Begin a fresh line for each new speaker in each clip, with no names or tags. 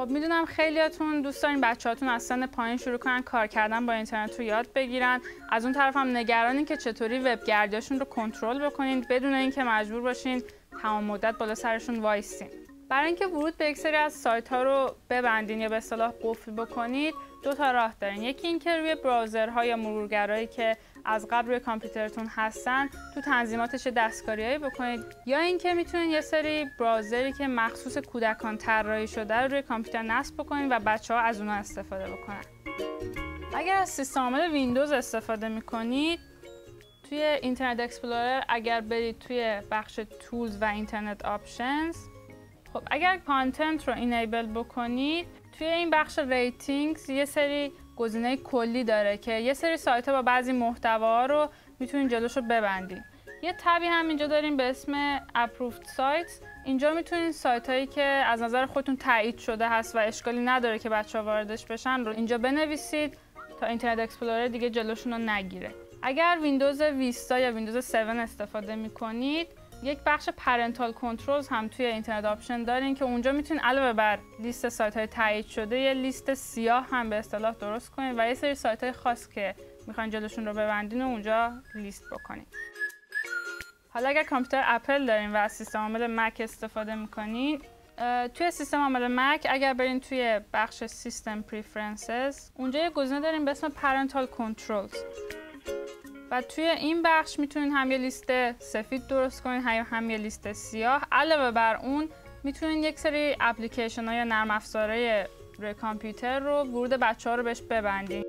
خب میدونم خیلیاتون دوست دارین بچه‌هاتون از سن پایین شروع کنن کار کردن با اینترنت رو یاد بگیرن. از اون طرف هم نگرانین که چطوری وبگردیاشون رو کنترل بکنید بدون اینکه مجبور باشین تمام مدت بالا سرشون وایسین. برای اینکه ورود به یک سری از سایت‌ها رو ببندین یا به اصطلاح قفل بکنید، دو تا راه دارین. یکی اینکه روی براوزرها یا مرورگرایی که از قبل روی کامپیوترتون هستن تو تنظیماتش دستکاریایی بکنید، یا اینکه میتونید یه سری براوزری که مخصوص کودکان طراحی شده رو روی کامپیوتر نصب بکنید و بچه‌ها از اونها استفاده بکنن. اگر از سیستم عامل ویندوز استفاده میکنید، توی اینترنت اکسپلورر اگر برید توی بخش تولز و اینترنت آپشنز، خب اگر کانتنت رو اینیبل بکنید، توی این بخش ریتینگز یه سری گزینه کلی داره که یه سری سایت ها با بعضی محتوا رو میتونین جلوش رو ببندین. یه تبی هم اینجا داریم به اسم approved sites. اینجا میتونین سایت هایی که از نظر خودتون تایید شده هست و اشکالی نداره که بچه‌ها واردش بشن رو اینجا بنویسید تا اینترنت اکسپلورر دیگه جلوشون رو نگیره. اگر ویندوز ویستا یا ویندوز 7 استفاده میکنید، یک بخش پرنتال کنترلز هم توی اینترنت آپشن دارین که اونجا میتونین علاوه بر لیست سایت های تایید شده یه لیست سیاه هم به اصطلاح درست کنین و یه سری سایت های خاص که میخواین جلوشون رو ببندین و اونجا لیست بکنین. حالا اگر کامپیوتر اپل دارین و از سیستم عامل مک استفاده میکنین، توی سیستم عامل مک اگر برین توی بخش سیستم پریفرنسز، اونجا یه گزینه دارین به اسم پرنتال کنترلز و توی این بخش میتونین هم یه لیست سفید درست کنین هم یه لیست سیاه. علاوه بر اون میتونین یک سری اپلیکیشن ها یا نرم افزارهای روی کامپیوتر رو ورود بچه‌ها رو بهش ببندین.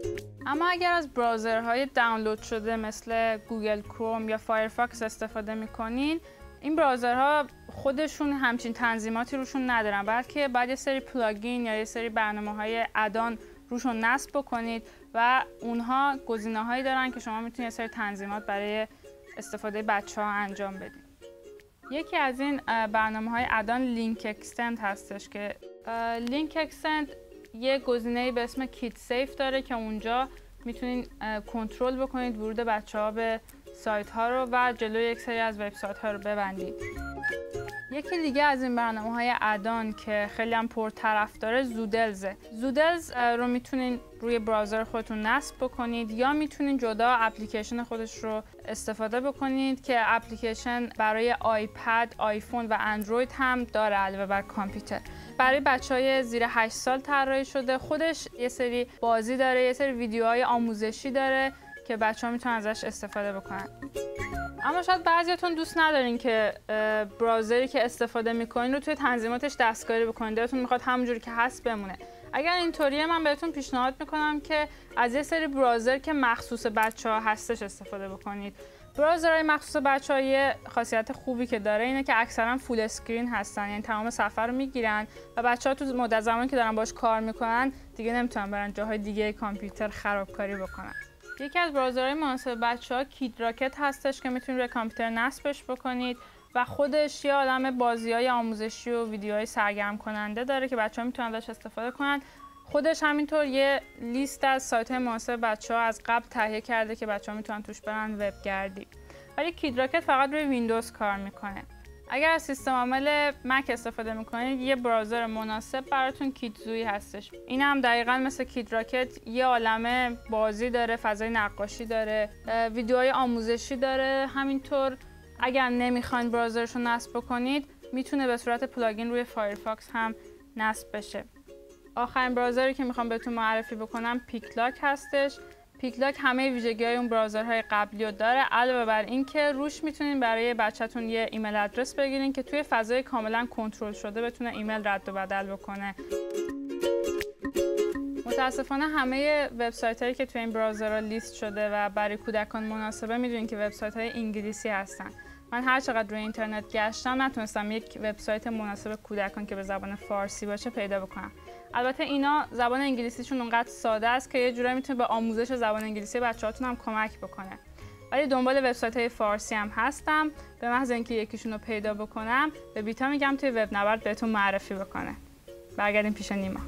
اما اگر از براوزرهای دانلود شده مثل گوگل کروم یا فایرفاکس استفاده میکنین، این براوزرها خودشون همچین تنظیماتی روشون ندارن، بلکه باید یه سری پلاگین یا یه سری برنامه‌های ادان روشون نصب بکنید و اونها گزینه‌هایی دارن که شما میتونید یه سری تنظیمات برای استفاده بچه‌ها انجام بدید. یکی از این برنامه‌های ادان لینک اکستند هستش که لینک اکستند یه گزینه‌ای به اسم کید سیف داره که اونجا میتونید کنترل بکنید ورود بچه‌ها به سایت‌ها رو و جلوی یک سری از وبسایت‌ها رو ببندید. یکی دیگه از این برنامه‌های ادان که خیلی هم پرطرفدار زودلزه. زودلز رو میتونین روی براوزر خودتون نصب بکنید یا میتونین جدا اپلیکیشن خودش رو استفاده بکنید که اپلیکیشن برای آیپد، آیفون و اندروید هم داره علاوه بر کامپیوتر. برای بچهای زیر 8 سال طراحی شده. خودش یه سری بازی داره، یه سری ویدیوهای آموزشی داره که بچه‌ها میتونن ازش استفاده بکنن. اما شاید بعضیاتون دوست ندارین که براوزری که استفاده میکنین رو توی تنظیماتش دستکاری بکنین، دلتون میخواد همونجوری که هست بمونه. اگر اینطوریه من بهتون پیشنهاد میکنم که از یه سری براوزر که مخصوص بچه‌ها هستش استفاده بکنید. براوزرهای مخصوص بچه‌ها یه خاصیت خوبی که داره اینه که اکثرا فول اسکرین هستن، یعنی تمام صفحه رو میگیرن و بچه‌ها تو مدت زمانی که دارن باش کار میکنن دیگه نمیتونن برن جاهای دیگه کامپیوتر خرابکاری بکنن. یکی از براوزرهای مناسب بچه‌ها کید راکت هستش که میتونید روی کامپیوتر نصبش بکنید و خودش یه عالمه بازی‌های آموزشی و ویدیوهای سرگرم کننده داره که بچه‌ها میتونن ازش استفاده کنن. خودش همینطور یه لیست از سایت‌های مناسب بچه‌ها از قبل تهیه کرده که بچه‌ها میتونن توش برن وبگردی. ولی کید راکت فقط روی ویندوز کار میکنه. اگر از سیستم عامل مک استفاده میکنید، یه براوزر مناسب براتون کیدزوی هستش. این هم دقیقاً مثل کید راکت یه عالمه بازی داره، فضای نقاشی داره، ویدیوهای آموزشی داره. همینطور اگر نمیخواین براوزرشو نصب بکنید، میتونه به صورت پلاگین روی فایرفاکس هم نصب بشه. آخرین براوزری که میخوام بهتون معرفی بکنم پیکلاک هستش. پیکلاک همه ویژگی‌های اون براوزرهای قبلی رو داره، علاوه بر این که روش میتونین برای بچه‌تون یه ایمیل ادرس بگیرین که توی فضای کاملا کنترل شده بتونه ایمیل رد و بدل بکنه. متاسفانه همه وبسایت‌هایی که توی این براوزرها لیست شده و برای کودکان مناسبه میدونین که وبسایت‌های انگلیسی هستن. من هر چقدر روی اینترنت گشتم نتونستم یک وبسایت مناسب کودکان که به زبان فارسی باشه پیدا بکنم. البته اینا زبان انگلیسیشون اونقدر ساده است که یه جورایی میتونه به آموزش زبان انگلیسی بچه‌هاتون هم کمک بکنه. ولی دنبال وبسایت‌های فارسی هم هستم. به محض اینکه یکیشون رو پیدا بکنم به بیتا میگم توی وب نورد بهتون معرفی بکنه. برگردیم پیش نیما.